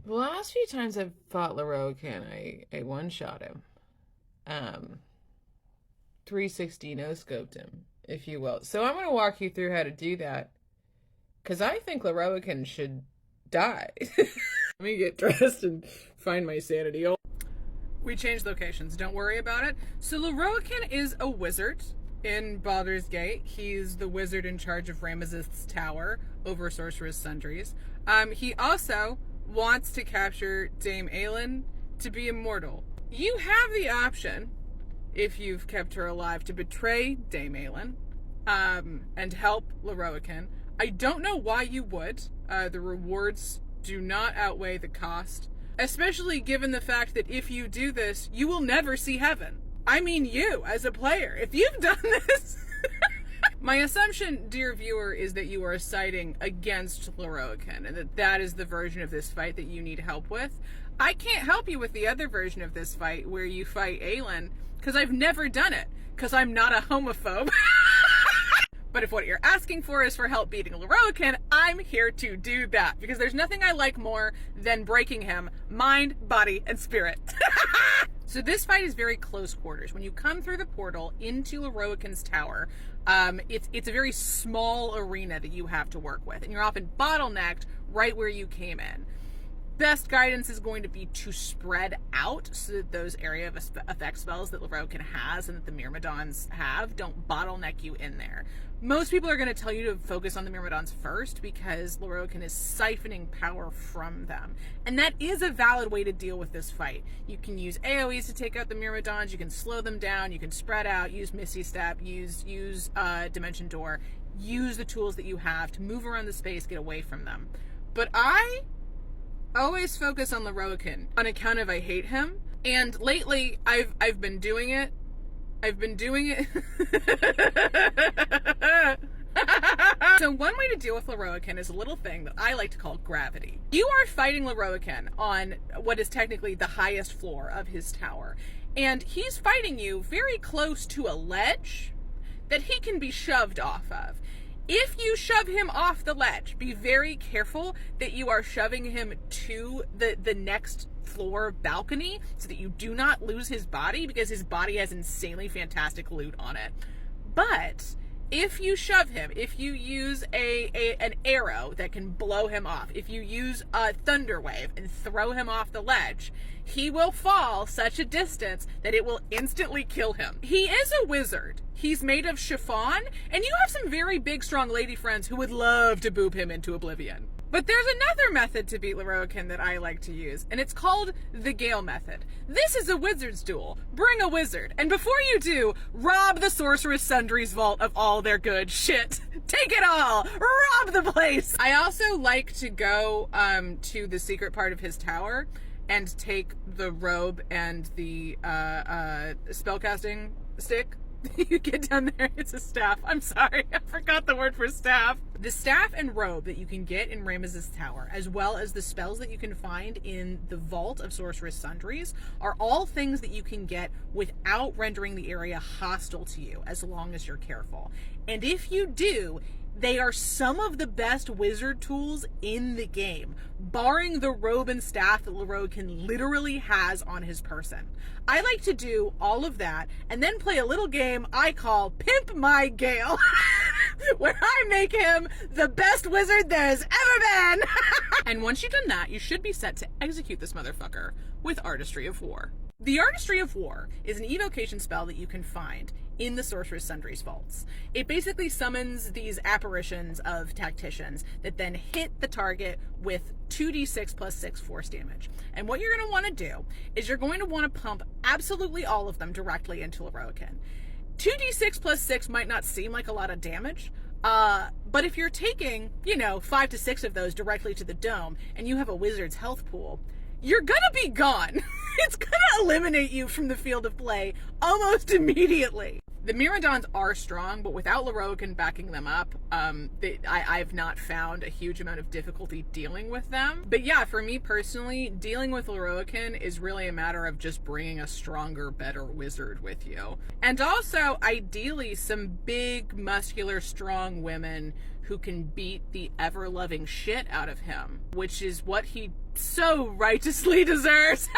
The last few times I've fought Lorroakan, I one-shot him. 360 no-scoped him, if you will. So I'm going to walk you through how to do that, because I think Lorroakan should die. Let me get dressed and find my sanity. We changed locations, don't worry about it. So Lorroakan is a wizard in Baldur's Gate. He's the wizard in charge of Ramesses' tower over Sorcerer's Sundries. He also wants to capture Dame Aelin to be immortal. You have the option, if you've kept her alive, to betray Dame Aelin and help Lorroakan. I don't know why you would. The rewards do not outweigh the cost, especially given the fact that if you do this, you will never see heaven. I mean you, as a player. If you've done this... My assumption, dear viewer, is that you are siding against Lorroakan, and that is the version of this fight that you need help with. I can't help you with the other version of this fight, where you fight Aelin, because I've never done it, because I'm not a homophobe. But if what you're asking for is for help beating Lorroakan, I'm here to do that, because there's nothing I like more than breaking him, mind, body, and spirit. So this fight is very close quarters. When you come through the portal into Lorroakan's tower, it's a very small arena that you have to work with, and you're often bottlenecked right where you came in. Best guidance is going to be to spread out so that those area of effect spells that Lorroakan has and that the Myrmidons have don't bottleneck you in there. Most people are going to tell you to focus on the Myrmidons first because Lorroakan is siphoning power from them. And that is a valid way to deal with this fight. You can use AoEs to take out the Myrmidons, you can slow them down, you can spread out, use Misty Step, use Dimension Door, use the tools that you have to move around the space, get away from them. But I always focus on Lorroakan on account of I hate him, and lately I've been doing it. So one way to deal with Lorroakan is a little thing that I like to call gravity. You are fighting Lorroakan on what is technically the highest floor of his tower, and he's fighting you very close to a ledge that he can be shoved off of. If you shove him off the ledge, be very careful that you are shoving him to the next floor balcony so that you do not lose his body, because his body has insanely fantastic loot on it. But if you shove him, if you use an arrow that can blow him off, if you use a thunder wave and throw him off the ledge, he will fall such a distance that it will instantly kill him. He is a wizard. He's made of chiffon, and you have some very big, strong lady friends who would love to boop him into oblivion. But there's another method to beat Lorroakan that I like to use, and it's called the Gale method. This is a wizard's duel. Bring a wizard, and before you do, rob the Sorcerer's Sundries vault of all their good shit. Take it all! Rob the place! I also like to go to the secret part of his tower and take the robe and the spellcasting stick. You get down there, it's a staff. I'm sorry, I forgot the word for staff. The staff and robe that you can get in Ramesses' tower, as well as the spells that you can find in the vault of Sorcerer's Sundries, are all things that you can get without rendering the area hostile to you, as long as you're careful. And if you do, they are some of the best wizard tools in the game, barring the robe and staff that Lorroakan literally has on his person. I like to do all of that and then play a little game I call Pimp My Gale, where I make him the best wizard there's ever been. And once you've done that, you should be set to execute this motherfucker with Artistry of War. The Artistry of War is an evocation spell that you can find in the Sorcerer's Sundries vaults. It basically summons these apparitions of tacticians that then hit the target with 2d6 plus 6 force damage. And what you're going to want to do is you're going to want to pump absolutely all of them directly into Lorroakan. 2d6 plus 6 might not seem like a lot of damage, but if you're taking, 5 to 6 of those directly to the dome and you have a wizard's health pool, you're gonna be gone. It's gonna eliminate you from the field of play almost immediately. The Myrmidons are strong, but without Lorroakan backing them up, I've not found a huge amount of difficulty dealing with them. But yeah, for me personally, dealing with Lorroakan is really a matter of just bringing a stronger, better wizard with you. And also, ideally, some big, muscular, strong women who can beat the ever-loving shit out of him, which is what he so righteously deserves.